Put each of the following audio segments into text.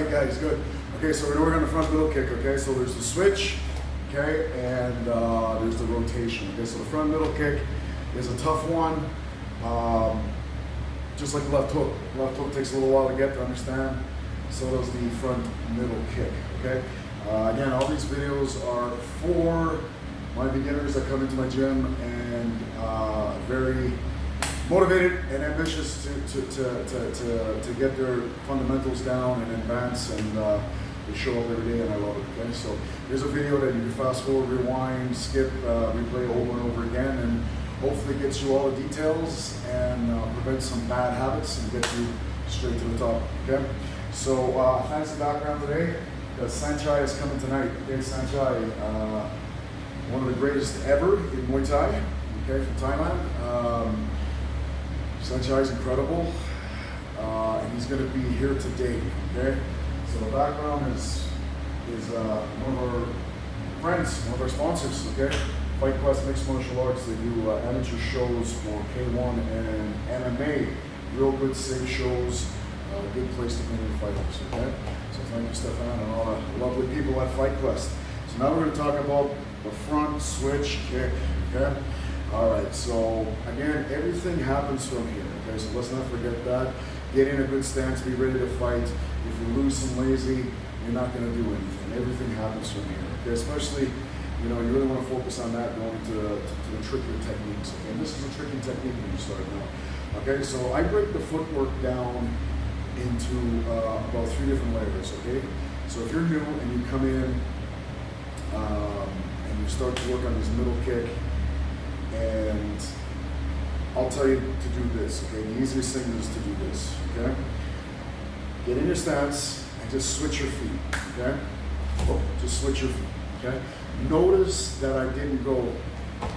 right, guys, good. Okay, so we're gonna work on the front middle kick, okay? So there's the switch, okay, and there's the rotation. Okay, so the front middle kick is a tough one. Just like the left hook. Left hook takes a little while to get to understand. So does the front middle kick, okay? Again, all these videos are for my beginners that come into my gym and very motivated and ambitious to get their fundamentals down and advance, and they show up every day, and I love it. Okay, so here's a video that you can fast forward, rewind, skip, replay over and over again, and hopefully gets you all the details and prevents some bad habits and gets you straight to the top. Okay, so fancy background today because Sanchai is coming tonight. Okay, Sanchai, one of the greatest ever in Muay Thai. Okay, from Thailand. Sanchai is incredible, and he's going to be here today. Okay, so the background is one of our friends, one of our sponsors. Okay, Fight Quest Mixed Martial Arts. They do amateur shows for K1 and MMA. Real good, safe shows. Good place to bring your fighters. Okay, so thank you, Stefan, and all the lovely people at Fight Quest. So now we're going to talk about the front switch kick. Okay. All right, so again, everything happens from here, okay? So let's not forget that. Get in a good stance, be ready to fight. If you're loose and lazy, you're not gonna do anything. Everything happens from here, okay? Especially, you really wanna focus on that going to the trickier techniques, okay? And this is a tricky technique when you start now, okay? So I break the footwork down into about 3 different layers, okay? So if you're new and you come in and you start to work on this middle kick, and I'll tell you to do this, okay? The easiest thing is to do this, okay? Get in your stance and just switch your feet, okay? Oh, just switch your feet, okay? Notice that I didn't go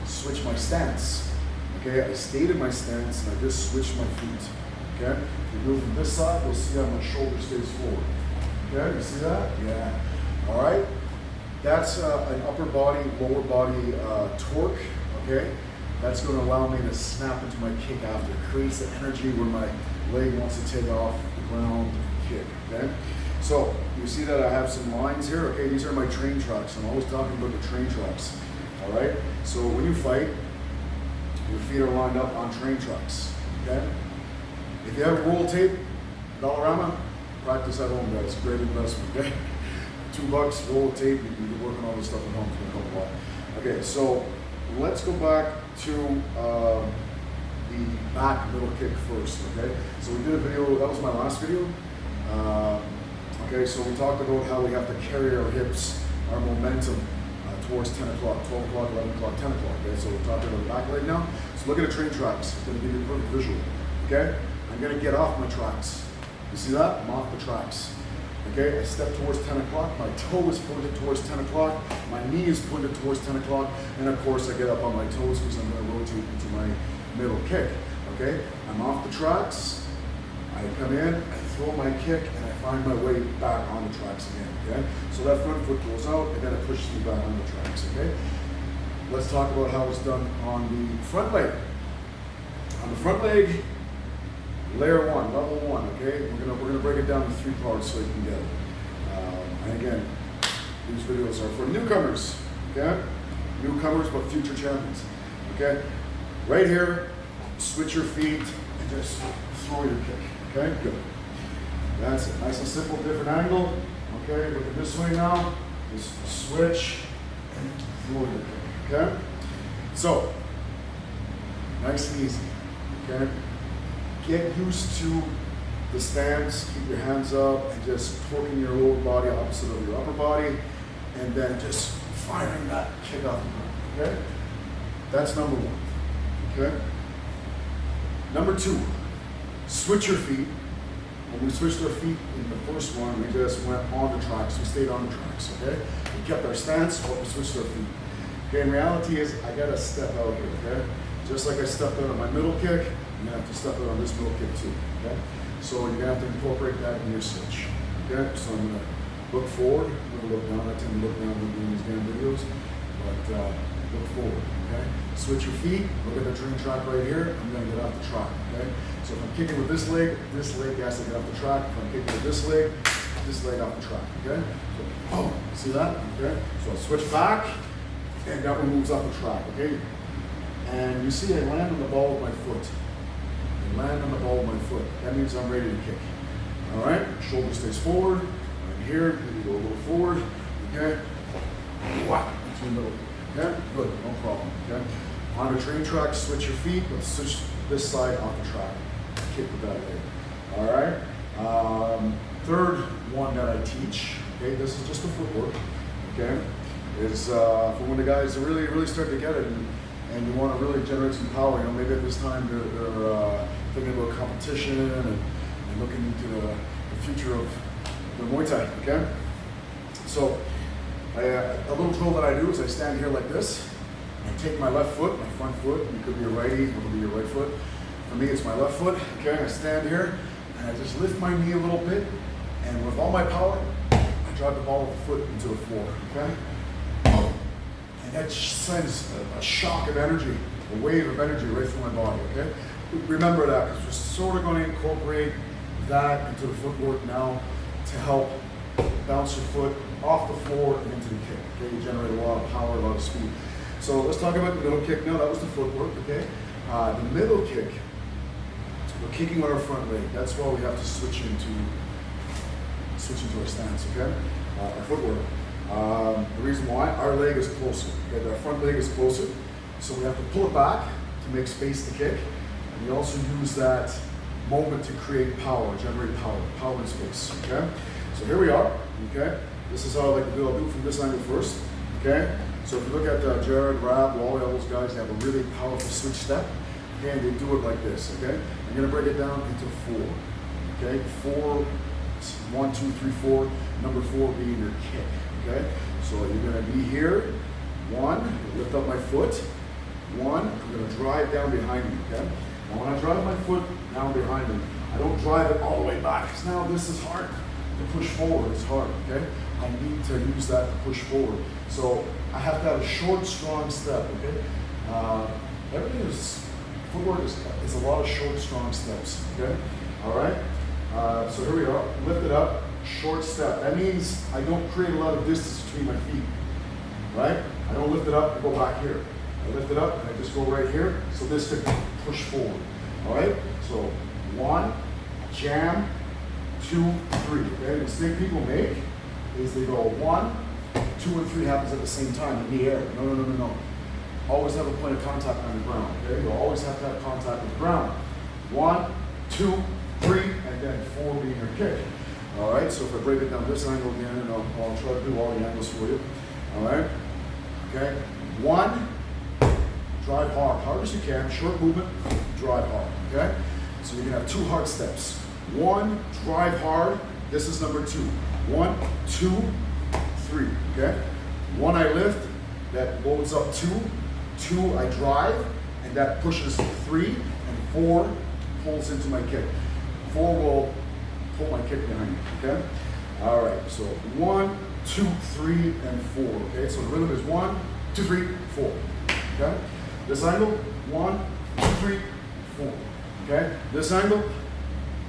switch my stance, okay? I stayed in my stance and I just switched my feet, okay? If you move from this side, you'll see how my shoulder stays forward, okay? You see that? Yeah. All right? That's an upper body, lower body torque. Okay, that's going to allow me to snap into my kick after. It creates the energy where my leg wants to take off the ground kick. Okay, so you see that I have some lines here. Okay, these are my train tracks. I'm always talking about the train tracks. All right, so when you fight, your feet are lined up on train tracks. Okay, if you have a roll of tape, Dollarama, practice at home, guys. Great investment. Okay, $2, roll of tape. You can work on all this stuff at home. It's going to help a lot. Okay, so let's go back to the back middle kick first, okay? So we did a video, that was my last video. Okay, so we talked about how we have to carry our hips, our momentum towards 10 o'clock, 12 o'clock, 11 o'clock, 10 o'clock, okay? So we're talking about the back leg now. So look at the train tracks. It's gonna give you a perfect visual, okay? I'm gonna get off my tracks. You see that? I'm off the tracks. Okay, I step towards 10 o'clock, my toe is pointed towards 10 o'clock, my knee is pointed towards 10 o'clock, and of course I get up on my toes because I'm going to rotate into my middle kick. Okay, I'm off the tracks, I come in, I throw my kick, and I find my way back on the tracks again. Okay, so that front foot goes out, and then it pushes me back on the tracks. Okay, let's talk about how it's done on the front leg. On the front leg, layer 1, level 1, okay? We're gonna break it down into 3 parts so you can get it. And again, these videos are for newcomers, okay? Newcomers, but future champions, okay? Right here, switch your feet and just throw your kick, okay? Good. That's it. Nice and simple, different angle, okay? Look at this way now. Just switch and throw your kick, okay? So, nice and easy, okay? Get used to the stance, keep your hands up, and just torquing your lower body opposite of your upper body, and then just firing that kick off the ground, okay? That's number 1, okay? Number 2, switch your feet. When we switched our feet in the first one, we just went on the tracks, we stayed on the tracks, okay? We kept our stance, but we switched our feet. Okay, and reality is, I gotta step out here, okay? Just like I stepped out on my middle kick, I'm gonna have to step out on this middle kick too, okay? So you're gonna have to incorporate that in your switch, okay? So I'm gonna look forward, I'm gonna look down. I tend to look down when doing these damn videos, but look forward, okay? Switch your feet, look at the train track right here, I'm gonna get off the track, okay? So if I'm kicking with this leg has to get off the track. If I'm kicking with this leg, this leg off the track, okay? So, oh, see that? Okay? So I switch back, and that one moves off the track, okay? And you see I land on the ball with my foot. I land on the ball with my foot. That means I'm ready to kick. All right? Shoulder stays forward. Right here, maybe go a little forward, okay? Whack, into the middle, okay? Good, no problem, okay? On the train track, switch your feet. Let's switch this side off the track. Kick with that leg. All right? Third one that I teach, okay, this is just a footwork, okay, is for when the guys are really start to get it and you want to really generate some power. You know, maybe at this time they're thinking about competition and looking into the future of the Muay Thai, okay? So a little drill that I do is I stand here like this. I take my left foot, my front foot. It could be a righty, it could be your right foot. For me, it's my left foot, okay? I stand here and I just lift my knee a little bit, and with all my power, I drive the ball with the foot into the floor, okay? And that sends a shock of energy, a wave of energy right through my body, okay? Remember that, because we're sort of going to incorporate that into the footwork now to help bounce your foot off the floor and into the kick, okay? You generate a lot of power, a lot of speed. So let's talk about the middle kick now. That was the footwork, okay? The middle kick, we're kicking on our front leg. That's why we have to switch into our stance, okay? Our footwork. The reason why, our leg is closer, okay? Our front leg is closer, so we have to pull it back to make space to kick. And we also use that moment to create power, generate power in space, okay? So here we are, okay? This is how I like to do it. I'll do it from this angle first, okay? So if you look at Jared, Rab, Wally, all those guys, they have a really powerful switch step, okay? And they do it like this, okay? I'm gonna break it down into 4, okay? 4, 1, 2, 3, 4. Number 4 being your kick, okay? So you're gonna be here. 1, lift up my foot. 1, I'm gonna drive down behind me, okay? Now when I drive my foot down behind me, I don't drive it all the way back, because now this is hard to push forward. It's hard, okay? I need to use that to push forward. So I have to have a short, strong step, okay? Everything is, footwork is a lot of short, strong steps, okay? All right? So here we are, lift it up, short step. That means I don't create a lot of distance between my feet, right? I don't lift it up and go back here. I lift it up and I just go right here, so this could push forward, all right? So 1, jam, 2, 3, okay? The mistake people make is they go 1, 2, and 3 happens at the same time in the air. No. Always have a point of contact on the ground, okay? You'll always have to have contact with the ground. 1, 2, 3, and then 4 being your kick. All right, so if I break it down this angle again, and I'll try to do all the angles for you. All right, okay? 1, drive hard as you can, short movement, drive hard, okay? So you're gonna have 2 hard steps. 1, drive hard, this is number 2. 1, 2, 3, okay? 1 I lift, that loads up 2. 2 I drive, and that pushes 3, and 4 pulls into my kick. 4 will pull my kick behind me, okay? All right, so 1, 2, 3, and 4, okay? So the rhythm is 1, 2, 3, 4, okay? This angle, 1, 2, 3, 4, okay? This angle,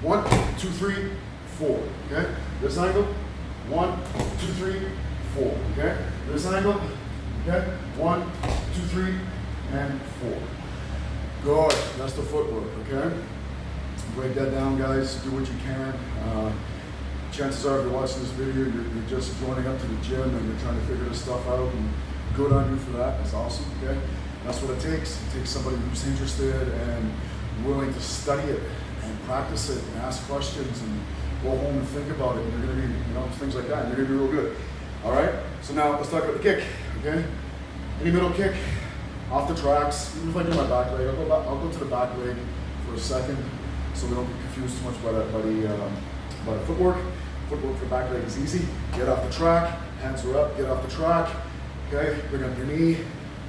1, 2, 3, 4, okay? This angle, 1, 2, 3, 4, okay? This angle, okay? 1, 2, 3, and 4. Good, that's the footwork, okay? Break that down, guys. Do what you can. Chances are, if you're watching this video, you're just joining up to the gym and you're trying to figure this stuff out, and good on you for that. That's awesome, okay? That's what it takes. It takes somebody who's interested and willing to study it and practice it and ask questions and go home and think about it. And you're going to be, things like that. And you're going to be real good. All right? So now let's talk about the kick, okay? Any middle kick, off the tracks. Even if I do my back leg, I'll go to the back leg for a second, so we don't get confused too much by the footwork. Footwork for back leg is easy. Get off the track, hands are up, get off the track, okay? Bring up your knee,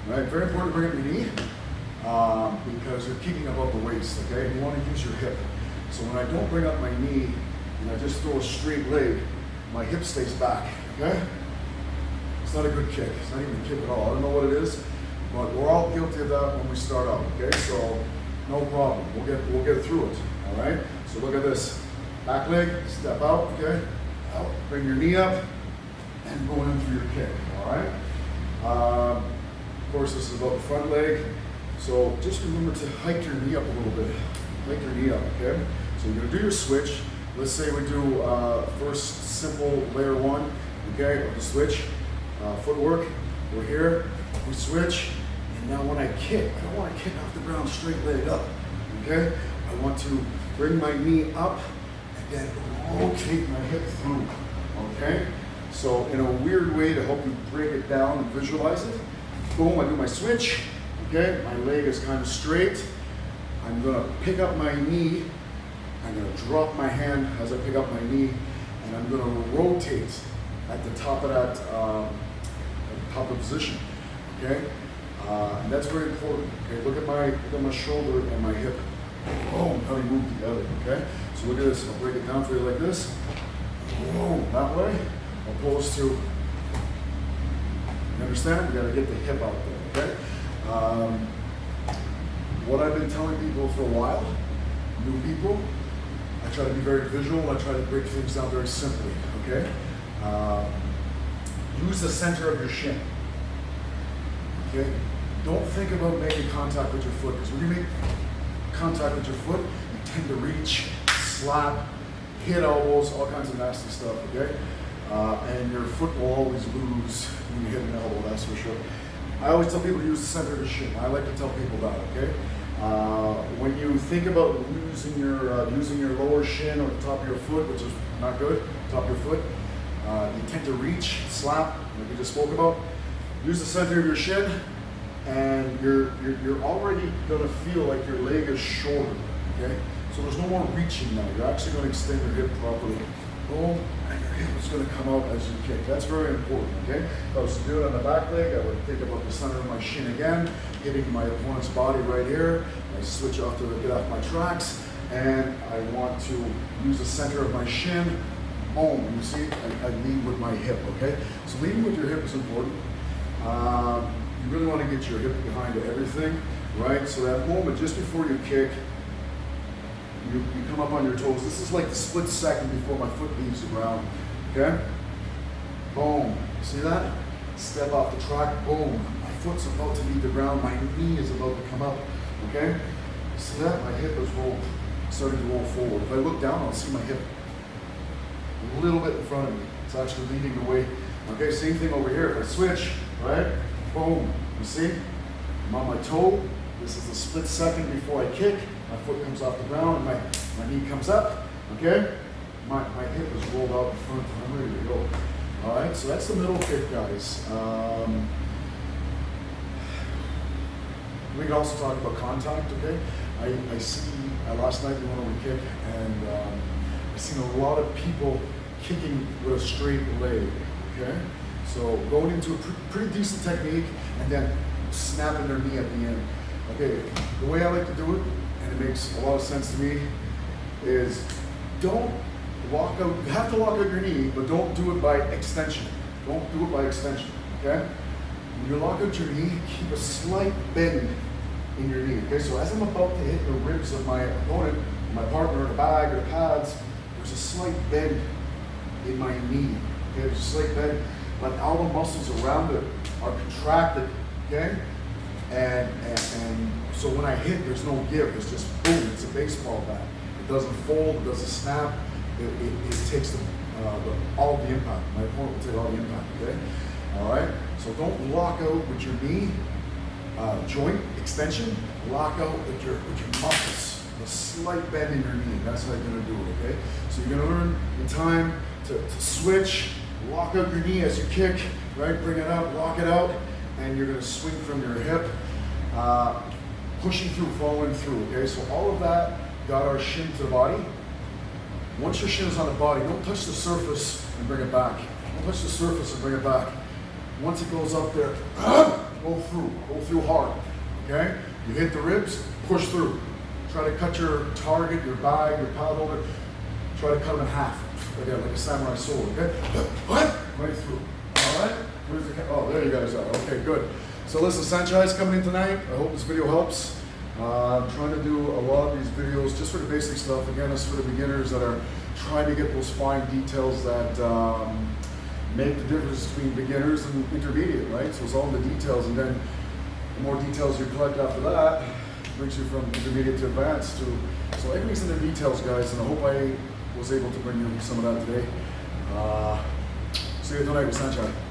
right? Very important to bring up your knee because you're keeping above the waist, okay? You want to use your hip. So when I don't bring up my knee and I just throw a straight leg, my hip stays back, okay? It's not a good kick. It's not even a kick at all. I don't know what it is, but we're all guilty of that when we start out, okay? So no problem. We'll get through it, all right? So look at this. Back leg, step out, okay? out, bring your knee up, and go in for your kick, all right? Of course, this is about the front leg, so just remember to hike your knee up a little bit. Hike your knee up, okay? So you're gonna do your switch. Let's say we do first simple layer one, okay, of the switch, footwork. We're here, we switch, and now when I kick, I don't want to kick off the ground straight leg up, okay? I want to bring my knee up and then rotate my hip through, okay? So in a weird way to help you break it down and visualize it, boom, I do my switch, okay? My leg is kind of straight. I'm gonna pick up my knee, I'm gonna drop my hand as I pick up my knee, and I'm gonna rotate at the top of that, top of position, okay? And that's very important, okay? Look at my shoulder and my hip. Boom, how they move together, okay? So look at this, I'll break it down for you like this. Boom, that way, opposed to, you understand? You gotta get the hip out there, okay? What I've been telling people for a while, new people, I try to be very visual, I try to break things down very simply, okay? Use the center of your shin, okay? Don't think about making contact with your foot, because when you make contact with your foot, you tend to reach, slap, hit elbows, all kinds of nasty stuff, okay? And your foot will always lose when you hit an elbow, that's for sure. I always tell people to use the center of the shin. I like to tell people that, okay? When you think about using your lower shin or the top of your foot, which is not good, top of your foot, you tend to reach, slap, like we just spoke about. Use the center of your shin, and you're already gonna feel like your leg is shorter, okay? So there's no more reaching now. You're actually gonna extend your hip properly. Boom, and your hip is gonna come out as you kick. That's very important, okay? If I was to do it on the back leg, I would think about the center of my shin again, hitting my opponent's body right here. I switch off to get off my tracks, and I want to use the center of my shin. Boom, you see, I lead with my hip, okay? So leading with your hip is important. You really want to get your hip behind everything, right? So that moment just before you kick, you come up on your toes. This is like the split second before my foot leaves the ground, okay? Boom, see that? Step off the track, boom. My foot's about to leave the ground, my knee is about to come up, okay? See that? My hip is starting to roll forward. If I look down, I'll see my hip a little bit in front of me. It's actually leading the way. Okay, same thing over here. If I switch, right? Boom, you see? I'm on my toe. This is the split second before I kick. My foot comes off the ground and my knee comes up, okay? My hip is rolled out in front. I'm ready to go. All right, so that's the middle kick, guys. We can also talk about contact, okay? I see, last night we went over kick, and I've seen a lot of people kicking with a straight leg, okay? So going into a pretty decent technique and then snapping their knee at the end. Okay, the way I like to do it, and it makes a lot of sense to me, is don't lock out, you have to lock out your knee, but don't do it by extension. Don't do it by extension, okay? When you lock out your knee, keep a slight bend in your knee, okay? So as I'm about to hit the ribs of my opponent, my partner, the bag, or the pads, there's a slight bend in my knee, okay? There's a slight bend, but all the muscles around it are contracted, okay? And so when I hit, there's no give, it's just boom, it's a baseball bat. It doesn't fold, it doesn't snap, it takes all of the impact. My opponent will take all the impact, okay? All right, so don't lock out with your knee, joint extension, lock out with your muscles, a slight bend in your knee, that's how you're gonna do it, okay? So you're gonna learn in time to switch, lock out your knee as you kick, right? Bring it up, lock it out, and you're gonna swing from your hip, pushing through, following through, okay? So all of that got our shin to the body. Once your shin is on the body, don't touch the surface and bring it back. Don't touch the surface and bring it back. Once it goes up there, go through hard, okay? You hit the ribs, push through. Try to cut your target, your bag, your pad holder, try to cut them in half, again, like a samurai sword, okay? Right through, all right? Oh, there you guys are, okay, good. So listen, Sanchez coming in tonight. I hope this video helps. I'm trying to do a lot of these videos just for the basic stuff. Again, it's for the beginners that are trying to get those fine details that make the difference between beginners and intermediate, right? So it's all in the details, and then the more details you collect after that brings you from intermediate to advanced to, so everything's in the details, guys, and I hope I was able to bring you some of that today. See you tonight with Sanchai.